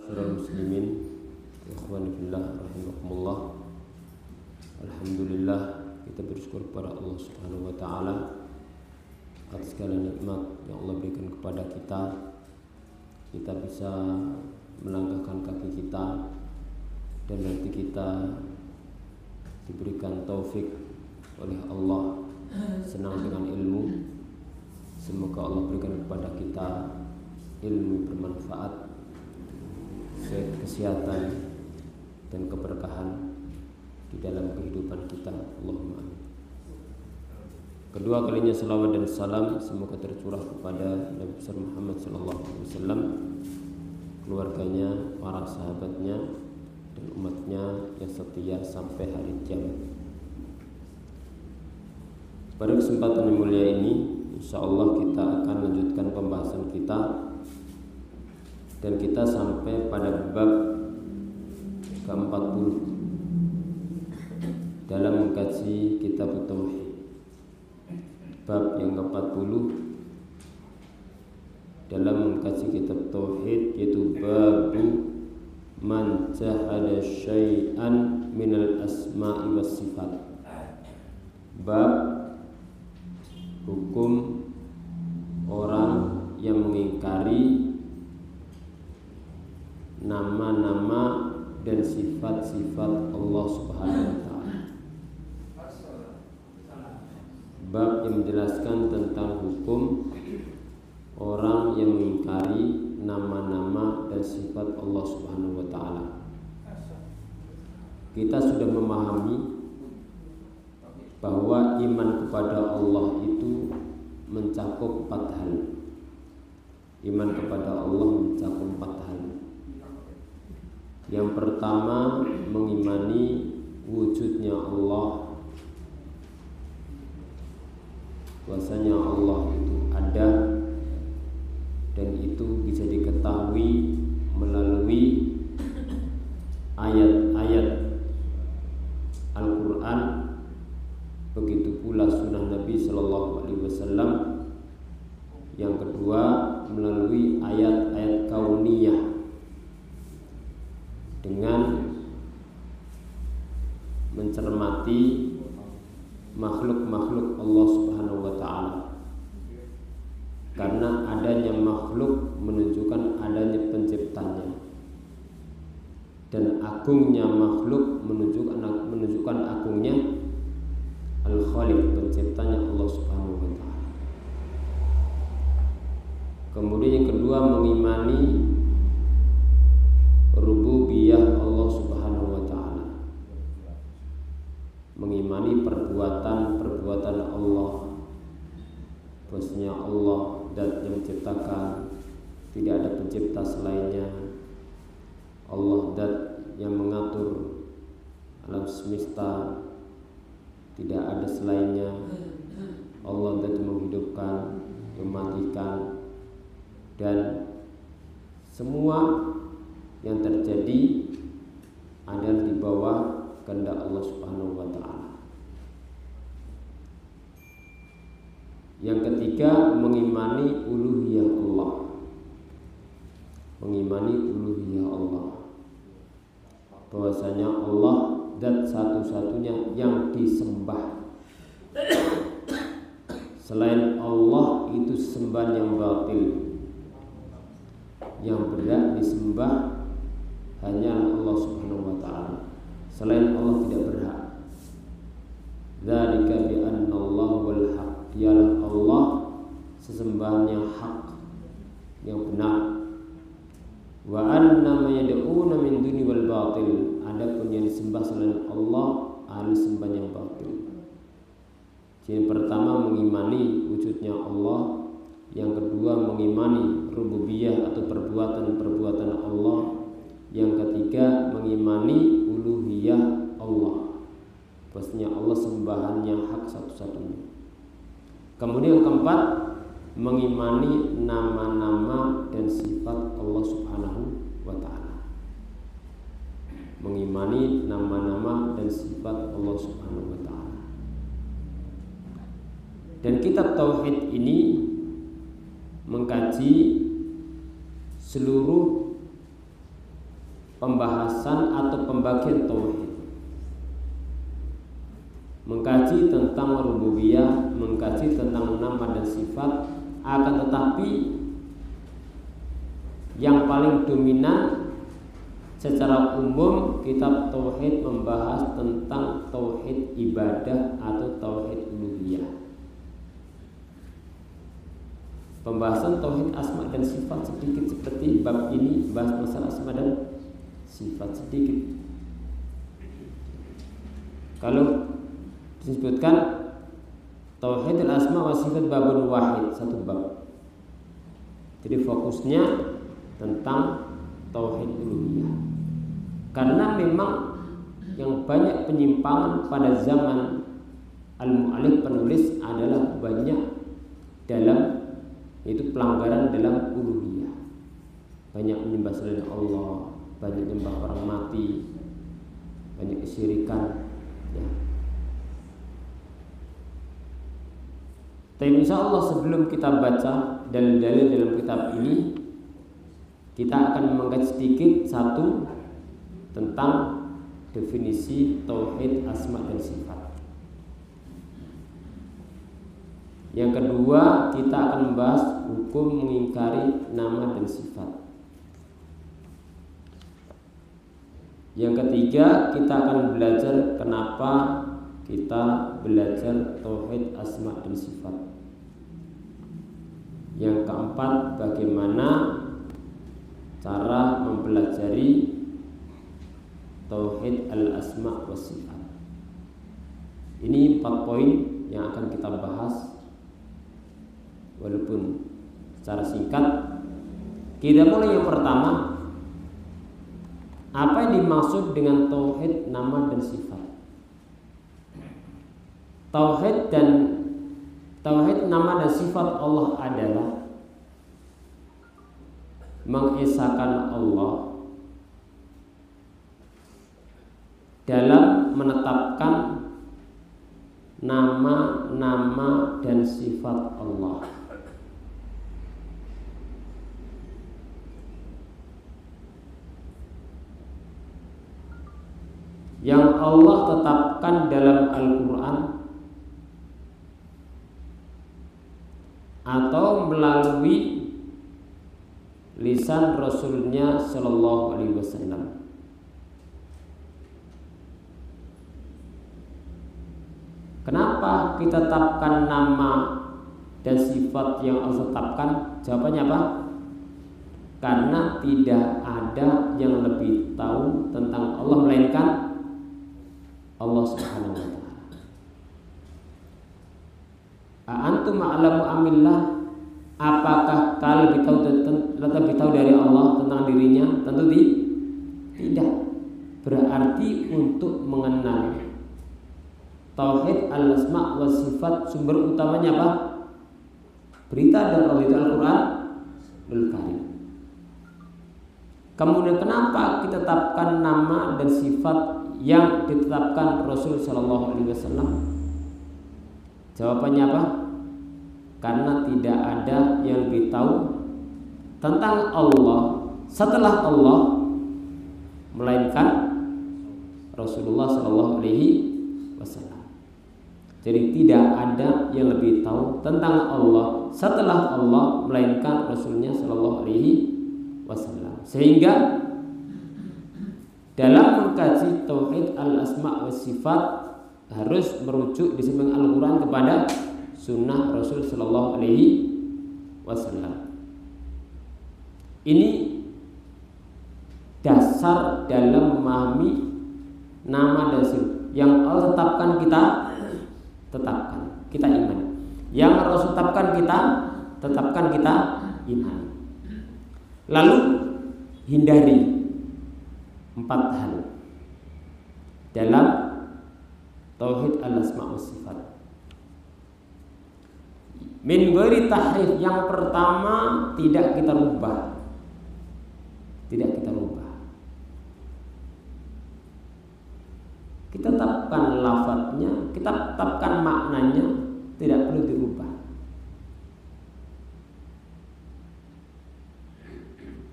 Ma'asyiral muslimin, ikhwani fillah rahimakumullah. Alhamdulillah, kita bersyukur kepada Allah Subhanahu wa taala atas segala nikmat yang Allah berikan kepada kita. Kita bisa melangkahkan kaki kita dan nanti kita diberikan taufik oleh Allah, senang dengan ilmu. Semoga Allah berikan kepada kita ilmu bermanfaat, kesehatan dan keberkahan di dalam kehidupan kita. Allahumma amin. Kedua kalinya salawat dan salam semoga tercurah kepada Nabi besar Muhammad sallallahu alaihi wasallam, keluarganya, para sahabatnya dan umatnya yang setia sampai hari kiamat. Pada kesempatan yang mulia ini, insyaallah kita akan lanjutkan pembahasan kita dan kita sampai pada bab ke-40 dalam mengkaji kitab Tauhid. Bab yang ke-40 dalam mengkaji kitab Tauhid yaitu babu man jahada syai'an minal asma'i was sifat. Bab hukum orang yang mengingkari nama-nama dan sifat-sifat Allah Subhanahu wa taala. Bab yang menjelaskan tentang hukum orang yang mengingkari nama-nama dan sifat Allah Subhanahu wa taala. Kita sudah memahami bahwa iman kepada Allah itu mencakup 4 hal. Iman kepada Allah mencakup 4 hal. Yang pertama, mengimani wujudnya Allah, bahwasanya Allah itu ada dan itu bisa diketahui melalui ayat-ayat Al-Quran, begitu pula sunnah Nabi Sallallahu Alaihi Wasallam. Yang kedua, melalui ayat-ayat kauniyah dengan mencermati makhluk-makhluk Allah Subhanahu wa taala. Karena adanya makhluk menunjukkan adanya penciptanya, dan agungnya makhluk menunjukkan agungnya Al-Khaliq, penciptanya Allah Subhanahu wa taala. Kemudian yang kedua, mengimani rububiyah Allah Subhanahu wa taala. Mengimani perbuatan-perbuatan Allah, bahwasanya Allah zat yang menciptakan, tidak ada pencipta selainnya. Allah zat yang mengatur alam semesta, tidak ada selainnya. Allah zat yang menghidupkan, mematikan, dan semua yang terjadi adalah di bawah kehendak Allah Subhanahu wa taala. Yang ketiga, mengimani uluhiyah Allah. Mengimani uluhiyah Allah, bahwasanya Allah zat satu-satunya yang disembah. Selain Allah itu sembahan yang batil. Yang berhak disembah hanya Allah Subhanahu wa taala. Selain Allah tidak berhak. Dzalika bi anna Allah wal haq. Dialah Allah sesembahan yang hak, yang benar. Wa anna ma yad'una min duni wal batil. Adapun yang disembah selain Allah adalah sembahan yang batil. Yang pertama, mengimani wujudnya Allah. Yang kedua, mengimani rububiyah atau perbuatan-perbuatan Allah. Yang ketiga, mengimani uluhiyah Allah, bahwasanya Allah sembahan yang hak satu-satunya. Kemudian yang keempat, mengimani nama-nama dan sifat Allah Subhanahu wa taala. Mengimani nama-nama dan sifat Allah Subhanahu wa taala. Dan kitab Tauhid ini mengkaji seluruh pembahasan atau pembagian tauhid, mengkaji tentang rububiyah, mengkaji tentang nama dan sifat. Akan tetapi yang paling dominan secara umum kitab tauhid membahas tentang tauhid ibadah atau tauhid uluhiyah. Pembahasan tauhid asma dan sifat sedikit, seperti bab ini bahas masalah asma dan sifat sedikit. Kalau disebutkan tauhid asma wa sifat babun wahid, satu bab. Jadi fokusnya tentang tauhid uluhiyah. Karena memang yang banyak penyimpangan pada zaman al-mu'allif penulis adalah banyak dalam itu pelanggaran dalam uluhiyah. Banyak menyembah selain Allah, banyak menyembah orang mati, banyak kesyirikan, ya. Tapi insya Allah sebelum kita baca dalil-dalil dalam kitab ini, kita akan mengkaji sedikit satu tentang definisi tauhid asma dan sifat. Yang kedua, kita akan membahas hukum mengingkari nama dan sifat. Yang ketiga, kita akan belajar kenapa kita belajar tauhid asma dan sifat. Yang keempat, bagaimana cara mempelajari tauhid al-asma wa sifat. Ini 4 poin yang akan kita bahas, walaupun secara singkat. Kita mulai yang pertama, apa yang dimaksud dengan tauhid nama dan sifat? Tauhid nama dan sifat Allah adalah mengesahkan Allah dalam menetapkan nama-nama dan sifat Allah. Yang Allah tetapkan dalam Al-Quran atau melalui lisan Rasulnya Shallallahu Alaihi Wasallam. Kenapa kita tetapkan nama dan sifat yang Allah tetapkan? Jawabannya apa? Karena tidak ada yang lebih tahu tentang Allah melainkan Allah Subhanahu wa Ta'ala. Antum a'lamu amillah? Apakah kalian lebih tahu dari Allah tentang dirinya? Tentu tidak. Berarti untuk mengenal tauhid al-asma wa sifat, sumber utamanya apa? Berita dari Allah, Al-Qur'anul Karim. Kemudian kenapa kita tetapkan nama dan sifat yang ditetapkan Rasul Shallallahu Alaihi Wasallam? Jawabannya apa? Karena tidak ada yang lebih tahu tentang Allah setelah Allah melainkan Rasulullah Shallallahu Alaihi Wasallam. Jadi tidak ada yang lebih tahu tentang Allah setelah Allah melainkan Rasulnya Shallallahu Alaihi Wasallam. Sehingga dalam mengkaji tauhid al-asma wa sifat harus merujuk di samping Al-Quran kepada sunnah Rasul Shallallahu Alaihi Wasallam. Ini dasar dalam memahami nama dan sifat yang Allah tetapkan, kita iman. Yang Rasul tetapkan, kita iman. Lalu hindari 4 hal dalam tauhid al-asma wa sifat. Min ghairi tahrif, yang pertama tidak kita rubah. Kita tetapkan lafadznya, kita tetapkan maknanya, tidak perlu dirubah.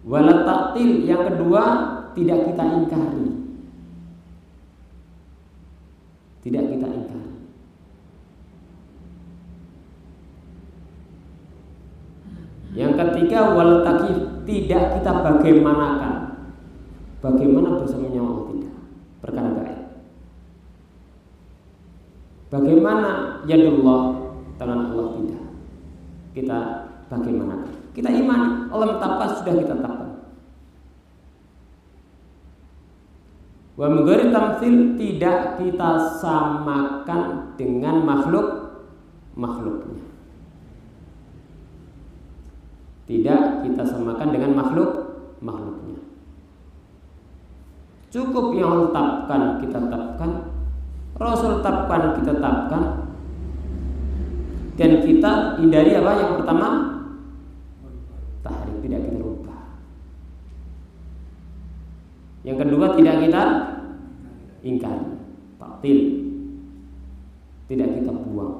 Wala taktil. Yang kedua, tidak kita ingkari. Tidak kita ingkari. Yang ketiga, wal takif, tidak kita bagaimanakan. Bagaimana bersamanya Allah, tidak. Perkara gaib. Bagaimana yadullah, tangan Allah, tidak. Kita bagaimanakan. Kita imani, Allah menetapkan, sudah kita tetapkan. Wa mengeri tamtsil, tidak kita samakan dengan makhluknya. Tidak kita samakan dengan makhluknya. Cukup yang Allah tetapkan kita tetapkan, Rasul tetapkan kita tetapkan, dan kita hindari apa? Yang pertama, tahrif, tidak kita rubah. Yang kedua, tidak kita ingkari, taktil, tidak kita buang,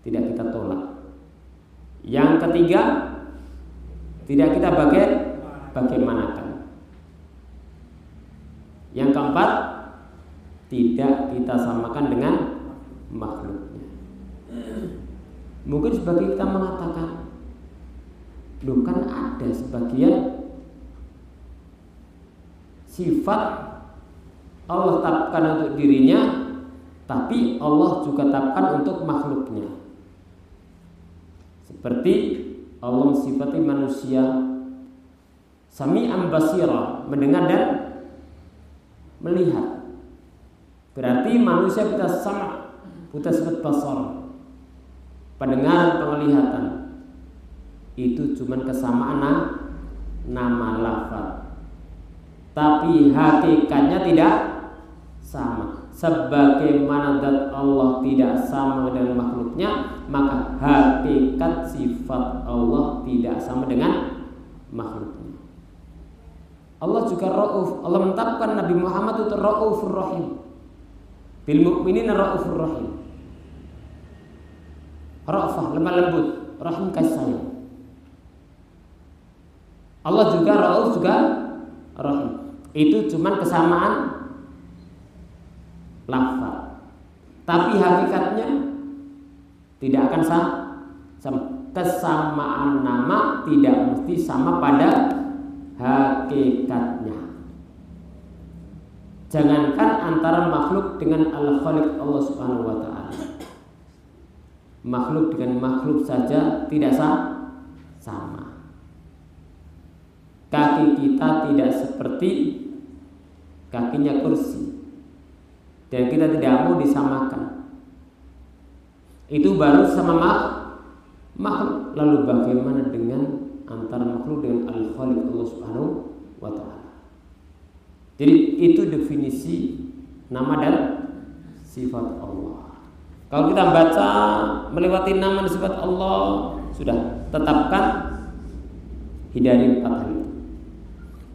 tidak kita tolak. Yang ketiga, tidak kita bagaimanakan. Yang keempat, tidak kita samakan dengan makhluknya. Mungkin sebagian kita mengatakan, loh kan ada sebagian sifat Allah tetapkan untuk dirinya, tapi Allah juga tetapkan untuk makhluknya. Seperti Allah mensifati manusia sami'an basira, mendengar dan melihat. Berarti manusia kita sama, kita sifat basar, pendengaran, penglihatan. Itu cuma kesamaan nama lafaz, tapi hakikatnya tidak sama. Sebagaimana zat Allah tidak sama dengan makhluknya, maka hakikat sifat Allah tidak sama dengan makhluknya. Allah juga Rauf. Allah menetapkan Nabi Muhammad itu Raufur Rahim. Bil mu'minina Raufur Rahim. Ra'fah, lemah lembut, rahim, kasih sayang. Allah juga Rauf, juga Rahim. Itu cuma kesamaan lafaz, tapi hakikatnya tidak akan sama. Kesamaan nama tidak mesti sama pada hakikatnya. Jangankan antara makhluk dengan Al-Khaliq Allah Subhanahu wa taala. Makhluk dengan makhluk saja tidak sama. Kaki kita tidak seperti kakinya kursi, dan kita tidak mau disamakan. Itu baru sama makhluk. Lalu bagaimana dengan antara makhluk dengan Al-Khaliq Allah Subhanahu wa taala? Jadi itu definisi nama dan sifat Allah. Kalau kita baca melewati nama dan sifat Allah, sudah tetapkan, hindari 4 hal itu.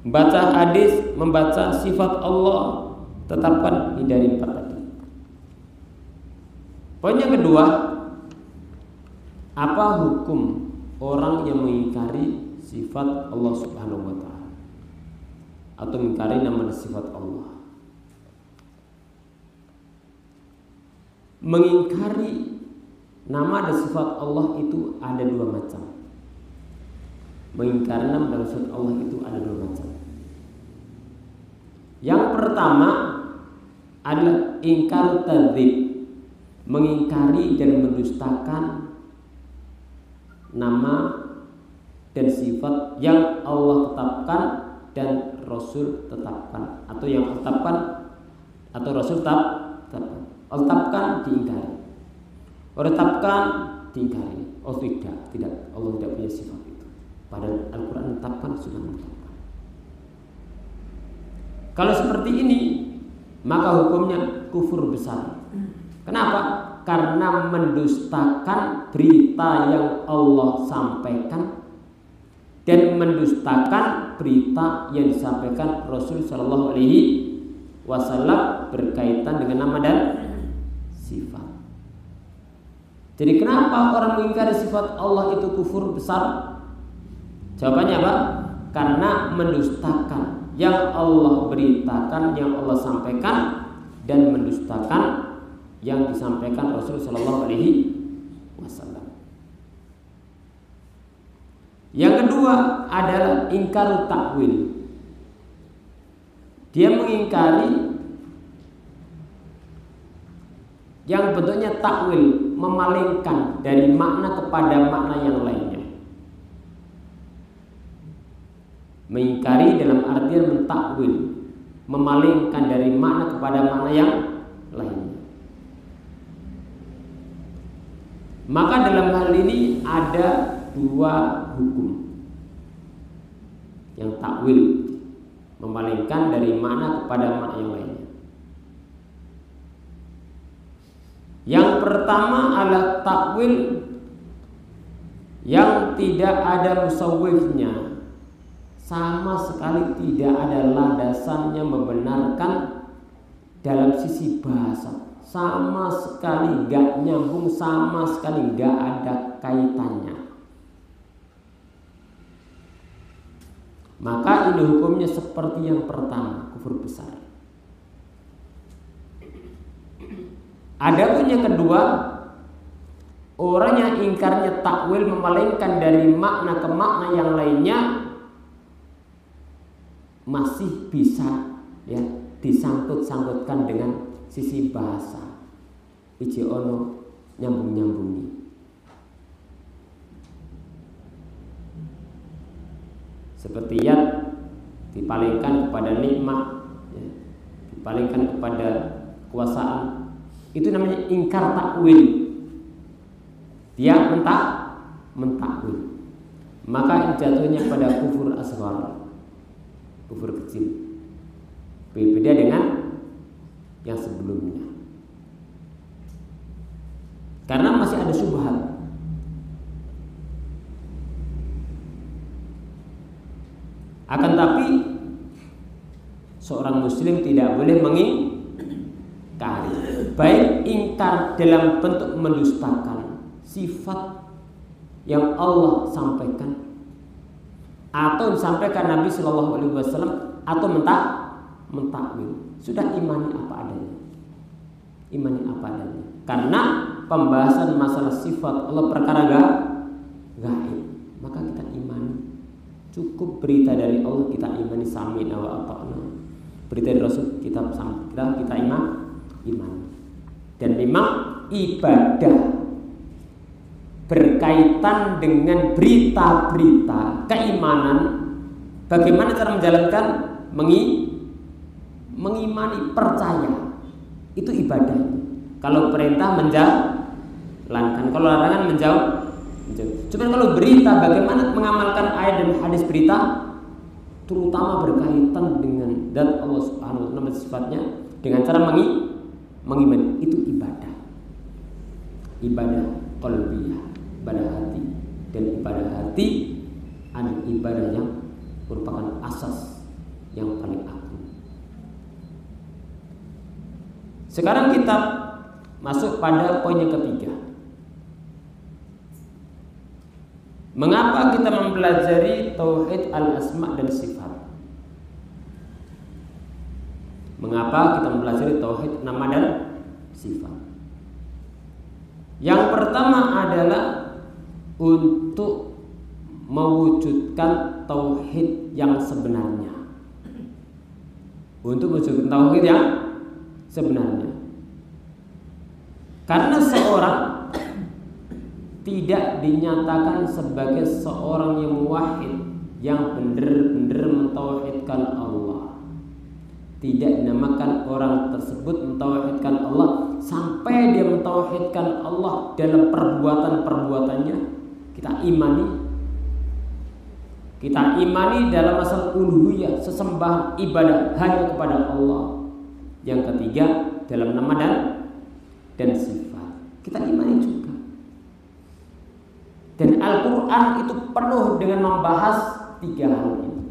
Membaca hadis, membaca sifat Allah, tetapkan, hindari 4 tadi. Poin yang kedua, apa hukum orang yang mengingkari sifat Allah Subhanahu wa taala atau mengingkari nama dan sifat Allah? Mengingkari nama dan sifat Allah itu ada 2 macam. Mengingkari nama dan sifat Allah itu ada 2 macam. Yang pertama adalah ingkar tadzib, mengingkari dan mendustakan nama dan sifat yang Allah tetapkan dan Rasul tetapkan, atau yang tetapkan atau Rasul tetapkan. Allah tetapkan, diingkari. Allah tetapkan, diingkari. Oh tidak, Allah tidak punya sifat itu. Padahal Al-Quran menetapkan, sudah menetapkan. Kalau seperti ini, maka hukumnya kufur besar. Kenapa? Karena mendustakan berita yang Allah sampaikan dan mendustakan berita yang disampaikan Rasul Shallallahu Alaihi Wasallam berkaitan dengan nama dan sifat. Jadi kenapa orang mengingkari sifat Allah itu kufur besar? Jawabannya apa? karena mendustakan yang Allah beritakan, yang Allah sampaikan, dan mendustakan yang disampaikan Rasulullah Shallallahu Alaihi Wasallam. Yang kedua adalah ingkar takwil. Dia mengingkari yang bentuknya takwil, memalingkan dari makna kepada makna yang lainnya. Mengingkari dalam artian mentakwil, memalingkan dari makna kepada makna yang lainnya. Maka dalam hal ini ada dua hukum. Yang takwil, memalingkan dari makna kepada makna yang lainnya. Yang pertama adalah takwil yang tidak ada musawwifnya, sama sekali tidak ada landasannya membenarkan dalam sisi bahasa, sama sekali gak nyambung, sama sekali gak ada kaitannya. Maka ini hukumnya seperti yang pertama, kufur besar. Adapun yang kedua, orang yang ingkarnya takwil, memalingkan dari makna ke makna yang lainnya, masih bisa ya disangkut-sangkutkan dengan sisi bahasa. Iji ono nyambung-nyambungi. Seperti yat dipalingkan kepada nikmat, ya, dipalingkan kepada kekuasaan. Itu namanya ingkar takwil. Dia mentakwil. Maka jatuhnya pada kufur asghar, kufur kecil. Berbeda dengan yang sebelumnya. Karena masih ada syubhat. Akan tapi seorang muslim tidak boleh mengingkari, baik ingkar dalam bentuk mendustakan sifat yang Allah sampaikan, atau disampaikan Nabi Shallallahu Alaihi Wasallam, atau mentakwil. Sudah imani apa adanya, imani apa adanya. Karena pembahasan masalah sifat Allah perkara gaib, maka kita imani. Cukup berita dari Allah kita imani, sami'na wa ata'na. Berita dari Rasul kita imani. Dan memang ibadah berkaitan dengan berita-berita keimanan. Bagaimana cara menjalankan? Mengimani, percaya. Itu ibadah. Kalau perintah menjalankan, kalau larangan menjauh. Cuma kalau berita, bagaimana mengamalkan ayat dan hadis berita, terutama berkaitan dengan zat Allah Subhanahu wa taala, sifatnya, dengan cara mengimani, itu ibadah. Ibadah qalbiyah, ibadah hati. Dan ibadah hati adalah ibadah yang merupakan asas yang paling agung. Sekarang kita masuk pada poin yang ketiga. Mengapa kita mempelajari tauhid al-asma dan sifat? Mengapa kita mempelajari tauhid nama dan sifat? Yang pertama adalah untuk mewujudkan tauhid yang sebenarnya. Untuk mewujudkan tauhid yang sebenarnya. Karena seorang tidak dinyatakan sebagai seorang yang muwahhid, yang benar-benar mentauhidkan Allah. Tidak dinamakan orang tersebut mentauhidkan Allah sampai dia mentauhidkan Allah dalam perbuatan-perbuatannya. Kita imani dalam masalah uluhiyah, sesembahan, ibadah hanya kepada Allah. Yang ketiga dalam nama dan sifat kita imani juga. Dan Al-Quran itu penuh dengan membahas tiga hal ini.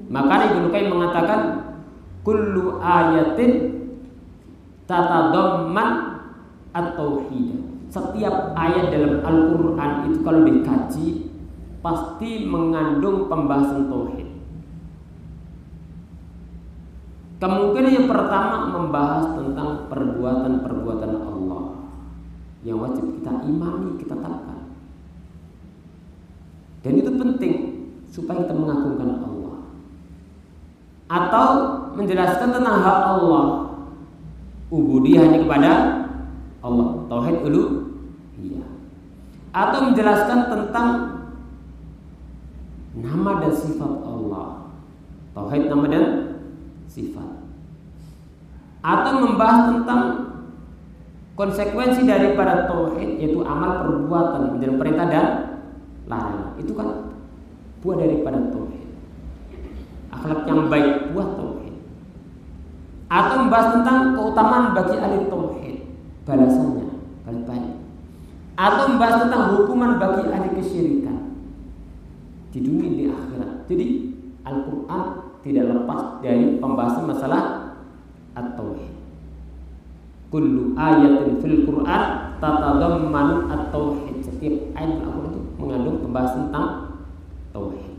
Maka Ibnu Qayyim mengatakan kullu ayatin tatadamman at-tauhid. Setiap ayat dalam Al-Quran itu kalau dikaji pasti mengandung pembahasan tauhid. Kemungkinan yang pertama membahas tentang perbuatan-perbuatan Allah yang wajib kita imani, kita taatkan. Dan itu penting supaya kita mengagungkan Allah. Atau menjelaskan tentang hak Allah, ubudiyah hanya kepada Allah, tauhid uluhiyah. Atau menjelaskan tentang nama dan sifat Allah, tauhid nama dan sifat. Atau membahas tentang konsekuensi daripada tauhid, yaitu amal perbuatan dan perintah dan larangan. Itu kan buah daripada tauhid. Akhlak yang baik buah tauhid. Atau membahas tentang keutamaan bagi ahli tauhid, balasannya balas baik. Atau membahas tentang hukuman bagi ahli kesyirikan di dunia di akhirat. Jadi Al-Quran tidak lepas dari pembahasan masalah at-tauhid. Kullu ayatin fil Quran tatadammanu at-tauhid. Setiap ayat Al-Quran itu mengandung pembahasan tentang tauhid.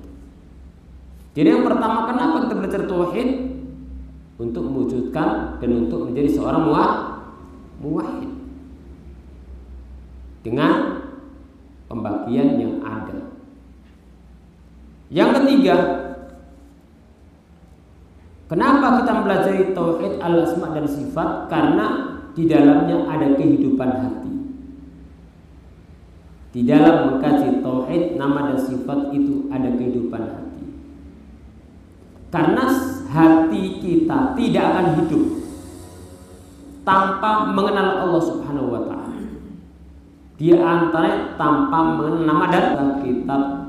Jadi yang pertama, kenapa kita belajar tauhid? Untuk mewujudkan dan untuk menjadi seorang muwahhid dengan pembagian yang ada. Yang ketiga, kenapa kita mempelajari tauhid al-asma dan sifat? Karena di dalamnya ada kehidupan hati. Di dalam mengkaji tauhid nama dan sifat itu ada kehidupan hati. Karena hati kita tidak akan hidup tanpa mengenal Allah Subhanahu wa taala. Di antara tanpa mengenal nama dan kitab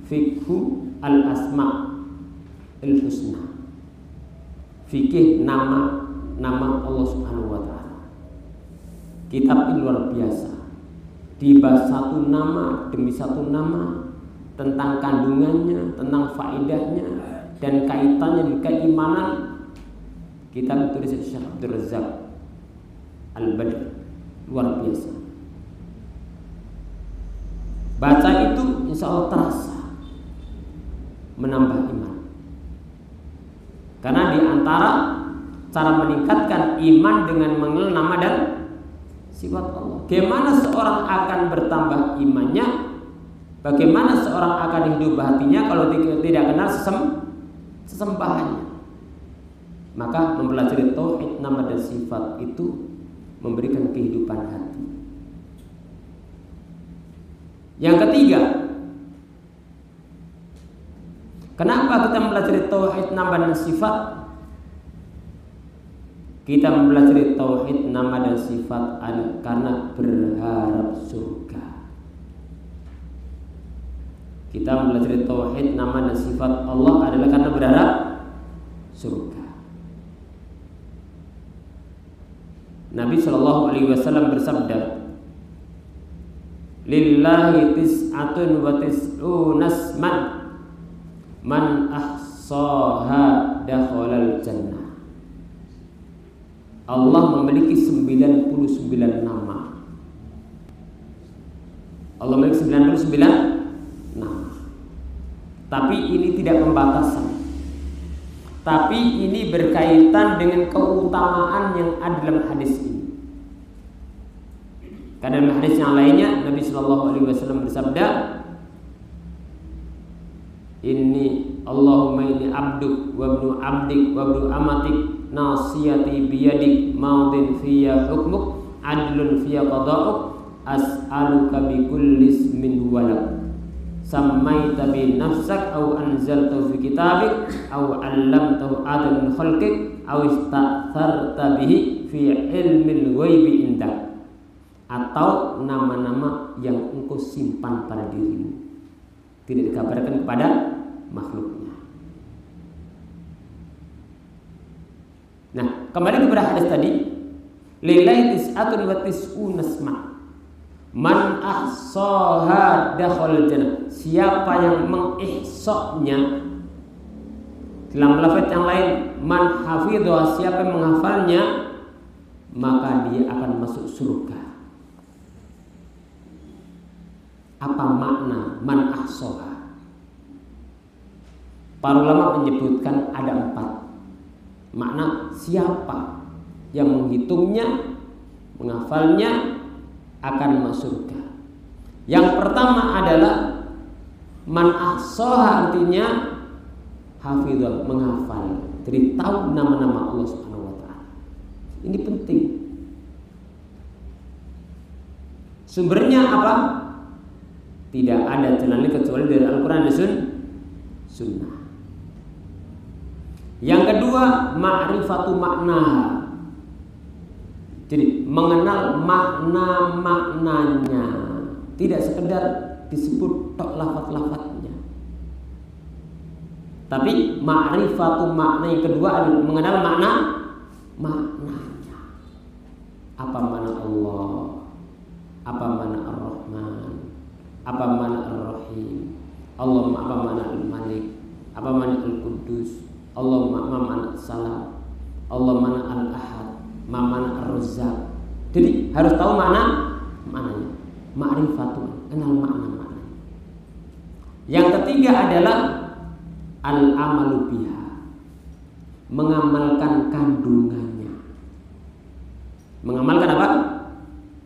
Fiqhu al-Asma al-Husna. Fikih nama Allah Subhanahu wa taala. Kitab ini luar biasa. Dibahas satu nama demi satu nama, tentang kandungannya, tentang faedahnya dan kaitannya dengan keimanan. Kitab tulis Syekh Abdul Razak Al-Badr, luar biasa. Baca itu insya Allah terasa menambah iman. Karena di antara cara meningkatkan iman dengan mengenal nama dan sifat Allah. Bagaimana seorang akan bertambah imannya? Bagaimana seorang akan hidup hatinya kalau tidak kenal sesembahannya? Maka mempelajari tauhid nama dan sifat itu memberikan kehidupan hati. Yang ketiga, kenapa kita mempelajari tauhid nama dan sifat? Kita mempelajari tauhid nama dan sifat karena berharap surga. Kita mempelajari tauhid nama dan sifat Allah adalah karena berharap surga. Nabi Shallallahu Alaihi Wasallam bersabda, "Lillahi tis'atun wa tis'una asman, man ahsaha dakhalal jannah." Allah memiliki 99 nama. Allah memiliki 99 nama. Tapi ini tidak pembatasan. Tapi ini berkaitan dengan keutamaan yang ada dalam hadis ini. Karena dalam hadis yang lainnya Nabi Shallallahu Alaihi Wasallam bersabda, "Inni Allahumma inni abduk wa ibnu abdik wa ibnu amatik, nasiyati biyadik, maudin fiyya hukmuk, adlun fiyya qada'uk, as'aluka bi kulli ismin walak sammaita bi nafsak aw anzaltahu fi kitabik aw 'allamtahu ahadan min khalqik aw ista'tharta bihi fi ilmil ghaibi indak." Atau nama-nama yang engkau simpan pada dirimu, tidak dikabarkan kepada makhluknya. Nah, kembali kepada hadis tadi, lillahi tis'atun wa tis'una asma, man ahsaha dakhalal jannah. Siapa yang mengihsanya, dalam lafaz yang lain man hafidha, siapa yang menghafalnya, maka dia akan masuk surga. Apa makna man ahsaha? Para ulama menyebutkan ada 4 makna siapa yang menghitungnya, menghafalnya akan masuk surga. Yang pertama adalah man ahsaha, artinya hafizah, menghafal. Jadi tahu nama-nama Allah Subhanahu wa taala. Ini penting. Sumbernya apa? Tidak ada jalan kecuali dari Al-Qur'an dan Sunnah. Yang kedua, ma'rifatu maknaha. Jadi mengenal makna-maknanya, tidak sekedar disebut tok lafaz-lafaznya. Tapi ma'rifatu makna yang kedua adalah mengenal maknanya. Apa makna Allah? Apa makna Ar-Rahman? Apa makna Ar-Rahim? Allah apa makna Al-Malik? Apa makna Al-Quddus? Allah apa makna Salam? Allah makna Al-Ahad? Mana Ar-Razzaq. Jadi harus tahu maknanya. Ma'rifatu, kenal makna-makna. Yang ketiga adalah al-amalu biha, mengamalkan kandungannya. Mengamalkan apa?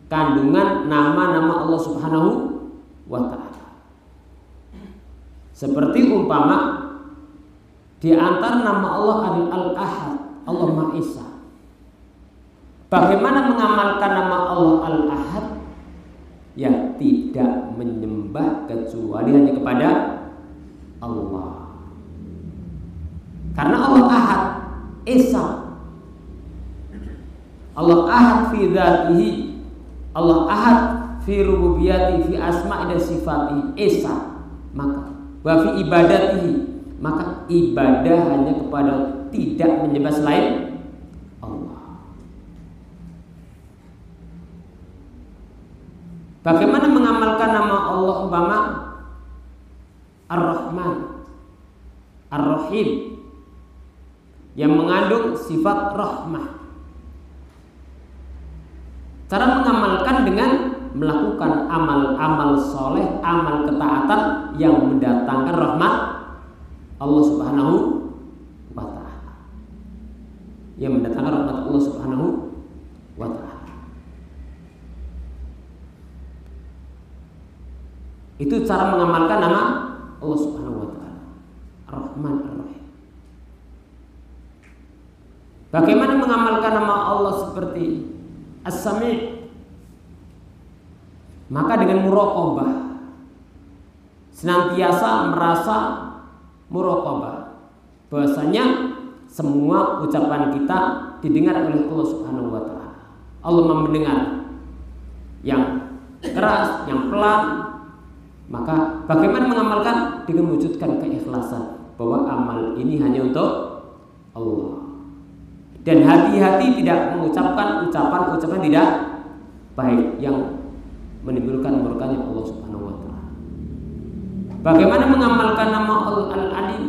Kandungan nama-nama Allah Subhanahu wa ta'ala. Seperti umpama di antara nama Allah Al-Ahad, Allah Maha Esa. Bagaimana mengamalkan nama Allah Al-Ahad? Ya, tidak menyembah kecuali hanya kepada Allah. Karena Allah Ahad, Esa. Allah Ahad fi dzatihi, Allah Ahad fi rububiyatihi, fi asma'i dan sifatihi, Esa. Maka wa fi ibadatihi, maka ibadah hanya kepada, tidak menyembah selain Allah. Bagaimana mengamalkan nama Allah umpama Ar-Rahman, Ar-Rahim, yang mengandung sifat rahmah? Cara mengamalkan dengan melakukan amal-amal soleh, amal ketaatan yang mendatangkan rahmat Allah Subhanahu wa ta'ala, yang mendatangkan rahmat Allah Subhanahu wa ta'ala. Itu cara mengamalkan nama Allah Subhanahu wa ta'ala, Ar-Rahman Ar-Rahim. Bagaimana mengamalkan nama Allah seperti As-Sami'? Maka dengan muraqabah, senantiasa merasa muraqabah bahwasanya semua ucapan kita didengar oleh Allah Subhanahu wa ta'ala. Allah mendengar yang keras, yang pelan. Maka bagaimana mengamalkan? Dengan mewujudkan keikhlasan bahwa amal ini hanya untuk Allah, dan hati-hati tidak mengucapkan ucapan-ucapan tidak baik yang menimbulkan murkanya Allah Subhanahu wa ta'ala. Bagaimana mengamalkan nama Al-Alim,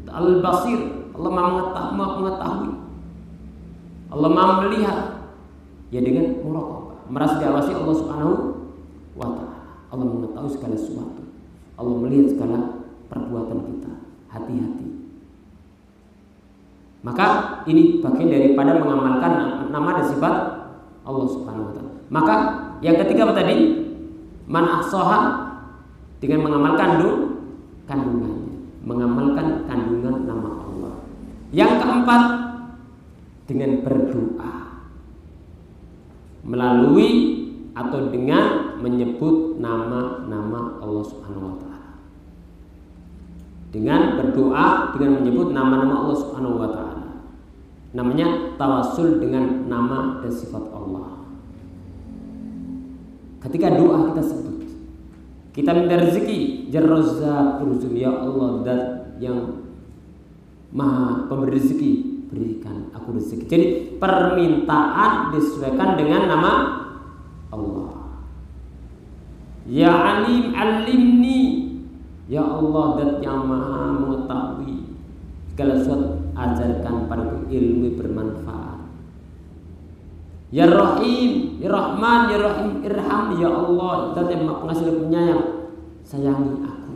Al-Basir, Allah mengetahui, Allah Maha melihat, ya dengan muraqabah, merasa diawasi Allah Subhanahu wa ta'ala. Allah mengetahui segala sesuatu, Allah melihat segala perbuatan kita. Hati-hati. Maka ini bagian daripada mengamalkan nama dan sifat Allah Subhanahu wa ta'ala. Maka yang ketiga apa tadi? Man ahsaha, dengan mengamalkan kandungannya, mengamalkan kandungan nama Allah. Yang keempat, dengan berdoa melalui atau dengan menyebut nama-nama Allah Subhanahu wa ta'ala. Dengan berdoa, dengan menyebut nama-nama Allah Subhanahu wa ta'ala. Namanya tawassul dengan nama dan sifat Allah. Ketika doa kita sebut, kita minta rezeki, Ar-Razzaq, ya Allah, zat yang Maha pemberi rezeki, berikan aku rezeki. Jadi permintaan disesuaikan dengan nama Allah. Ya Alim, alimni, ya Allah, zat yang Maha mengetahui segala sesuatu, ajarkan padaku ilmu bermanfaat. Ya Rahim, ya Rahman, ya Rahim, irham, ya Allah, zat yang Maha pengasih dan penyayang, sayangi aku.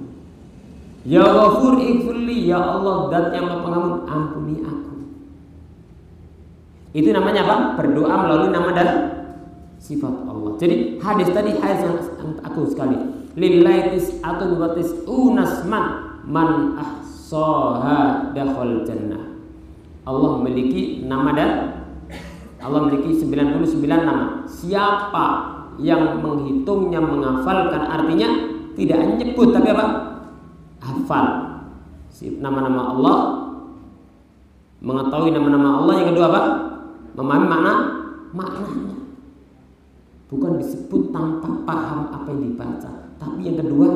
Ya Ghafur ighfirli, ya Allah Zat yang Maha Pengampun, ampuni aku. Itu namanya apa? Berdoa melalui nama dan sifat Allah. Jadi hadis tadi hadis yang agung sekali. Lillahi tis'atun wa tis'una asman man ahsaha dakhal jannah. Allah memiliki nama dan Allah memiliki 99 nama. Siapa yang menghitungnya, menghafalkan, artinya tidak nyebut tapi apa? Hafal nama-nama Allah, mengetahui nama-nama Allah. Yang kedua apa? Memahami maknanya. Bukan disebut tanpa paham apa yang dibaca, tapi yang kedua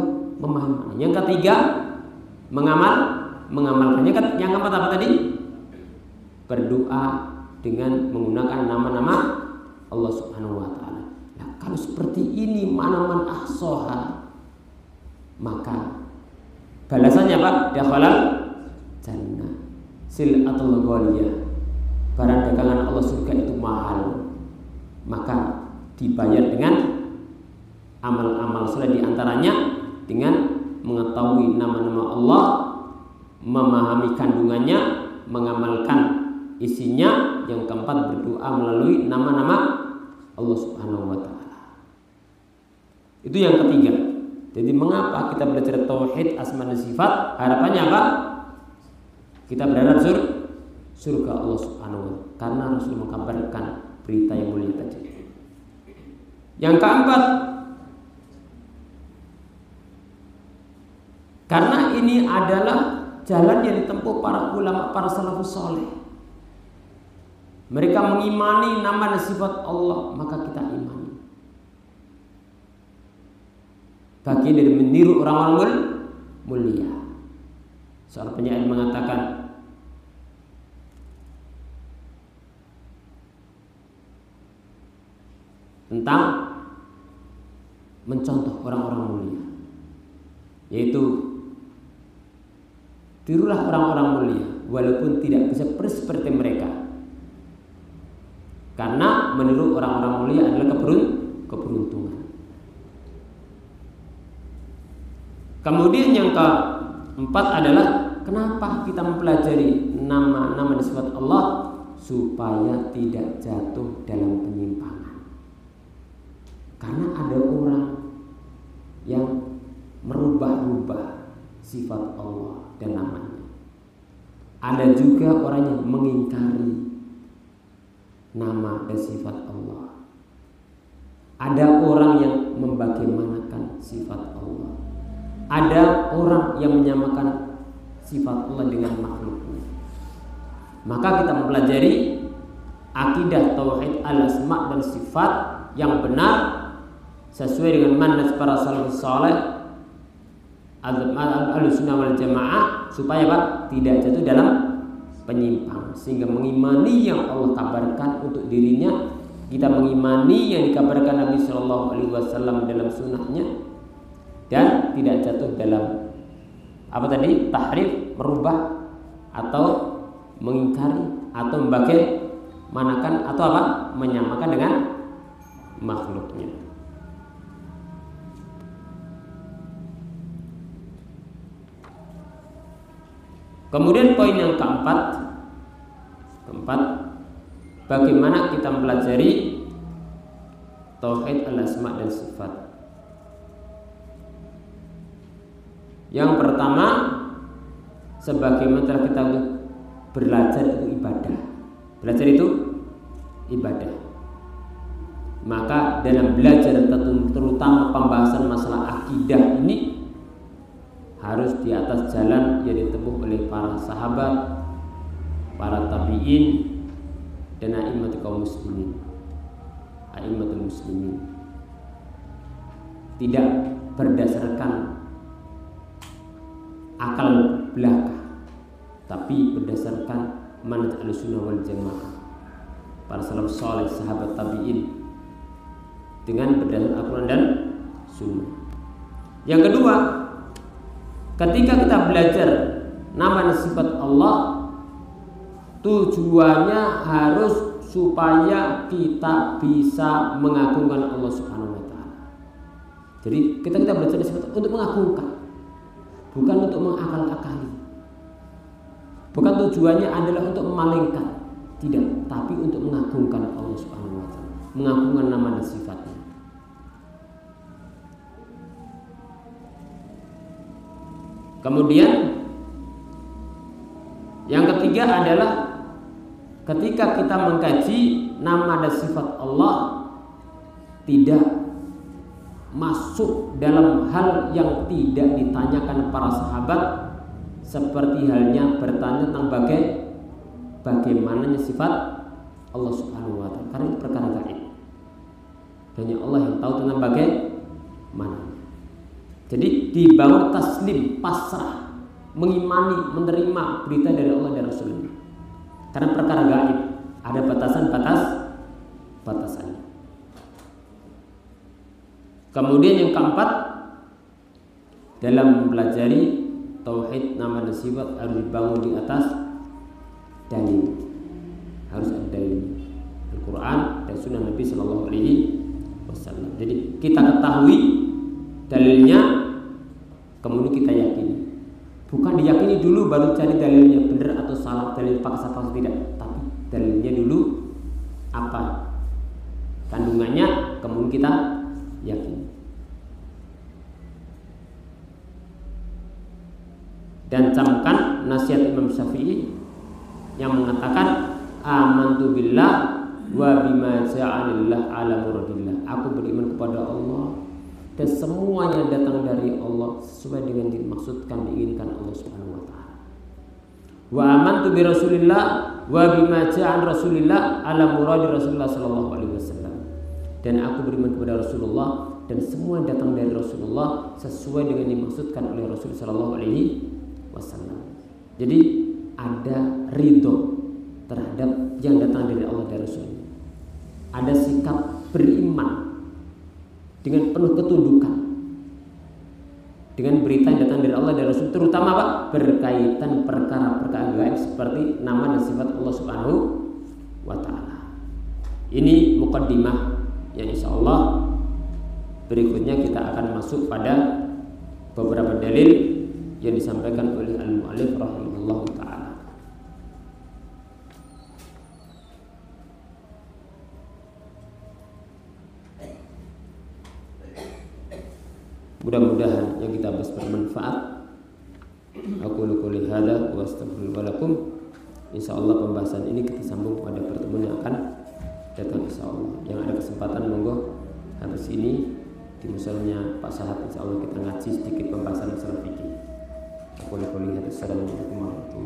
memahami maknanya. Yang ketiga mengamalkannya. Yang keempat apa tadi? Berdoa dengan menggunakan nama-nama Allah Subhanahu wa taala. Nah, kalau seperti ini man ahsaha, maka balasannya apa? Dakhalal jannah. Sil'atul ghaliyah. Barang dagangan Allah surga itu mahal, maka dibayar dengan amal-amal soleh, diantaranya dengan mengetahui nama-nama Allah, memahami kandungannya, mengamalkan isinya. Yang keempat berdoa melalui nama-nama Allah Subhanahu wa taala. Itu yang ketiga. Jadi mengapa kita belajar tauhid asma dan sifat? Harapannya apa? Kita berharap surga Allah Subhanahu wa taala, karena Rasul mengkabarkan berita yang mulia tadi. Yang keempat, karena ini adalah jalan yang ditempuh para ulama, para salafus saleh. Mereka mengimani nama dan sifat Allah, maka kita imani. Bagian dari meniru orang-orang mulia. Seorang penyair mengatakan, tentang mencontoh orang-orang mulia, yaitu tirulah orang-orang mulia walaupun tidak bisa persis seperti mereka, karena meniru orang-orang mulia adalah keberuntungan. Kemudian yang keempat adalah kenapa kita mempelajari nama-nama dan sifat Allah, supaya tidak jatuh dalam penyimpangan. Karena ada orang yang merubah-rubah sifat Allah dan namanya. Ada juga orang yang mengingkari nama dan sifat Allah. Ada orang yang membagaimanakan sifat Allah. Ada orang yang menyamakan sifat Allah dengan makhluknya. Maka kita mempelajari akidah tauhid al-asma dan sifat yang benar sesuai dengan manhaj para salafus saleh al-sunnah wal jamaah, supaya apa? Tidak jatuh dalam penyimpangan, sehingga mengimani yang Allah kabarkan untuk dirinya, kita mengimani yang dikabarkan Nabi Shallallahu Alaihi Wasallam dalam sunnahnya, dan tidak jatuh dalam apa tadi? Tahrif, merubah atau mengingkari atau membagaimanakan atau apa? Menyamakan dengan makhluknya. Kemudian poin yang keempat, bagaimana kita mempelajari tauhid al-asma dan sifat. Yang pertama, sebagaimana kita belajar itu ibadah. Belajar itu ibadah. Maka dalam belajar terutama pembahasan masalah akidah ini harus di atas jalan yang ditempuh oleh para sahabat, para tabi'in, dan a'immatul kaum muslimin, a'immatul muslimin. Tidak berdasarkan akal belaka, tapi berdasarkan manhaj al-sunnah wal jamaah, para salafus saleh, sahabat tabi'in, dengan berdasarkan Al-Quran dan sunnah. Yang kedua, ketika kita belajar nama dan sifat Allah, tujuannya harus supaya kita bisa mengagungkan Allah Subhanahu wa taala. Jadi kita belajar sifat untuk mengagungkan, bukan untuk mengakal-akali. Bukan tujuannya adalah untuk memalingkan, tidak, tapi untuk mengagungkan Allah Subhanahu wa taala, mengagungkan nama dan sifatnya. Kemudian yang ketiga adalah ketika kita mengkaji nama dan sifat Allah, tidak masuk dalam hal yang tidak ditanyakan para sahabat, seperti halnya bertanya tentang bagaimana sifat Allah Subhanahu wa taala, karena itu perkara gaib. Hanya Allah yang tahu tentang bagaimana. Jadi dibangun taslim, pasrah, mengimani, menerima berita dari Allah dan Rasulnya. Karena perkara gaib ada batasannya. Kemudian yang keempat, dalam mempelajari tauhid nama dan sifat harus dibangun di atas dalil. Harus ada dalil Al-Quran dan Sunnah Nabi Sallallahu Alaihi Wasallam. Jadi kita ketahui dalilnya, kemudian kita yakini. Bukan diyakini dulu baru cari dalilnya benar atau salah, dalil paksa tidak, tapi dalilnya dulu apa kandungannya, kemudian kita yakini. Dan camkan nasihat Imam Syafi'i yang mengatakan amantu billah wa bima ja'alillah ala muradillah. Aku beriman kepada Allah dan semuanya datang dari Allah sesuai dengan dimaksudkan, diinginkan Allah Subhanahu wa taala. Wa amantu bi Rasulillah wa bima ja'al Rasulillah ala muradi Rasulullah sallallahu alaihi wasallam. Dan aku beriman kepada Rasulullah dan semua yang datang dari Rasulullah sesuai dengan dimaksudkan oleh Rasul sallallahu alaihi wasallam. Jadi ada ridho terhadap yang datang dari Allah dan Rasul. Ada sikap beriman dengan penuh ketundukan dengan berita yang datang dari Allah dan Rasul, terutama apa? Berkaitan perkara-perkara gaib seperti nama dan sifat Allah Subhanahu wa taala. Ini muqaddimah yang insyaallah berikutnya kita akan masuk pada beberapa dalil yang disampaikan oleh al-mu'allif rahimahullah ta'ala. Mudah-mudahan yang kita bahas bermanfaat. Aku qouli hadza wa astaghfirullaha lakum. Insyaallah pembahasan ini kita sambung pada pertemuan yang akan datang insyaallah. Yang ada kesempatan monggo habis ini di musolanya Pak Sahat insyaallah kita ngaji sedikit pembahasan masalah fikih. Aku qouli hadza. Assalamualaikum warahmatullahi wabarakatuh.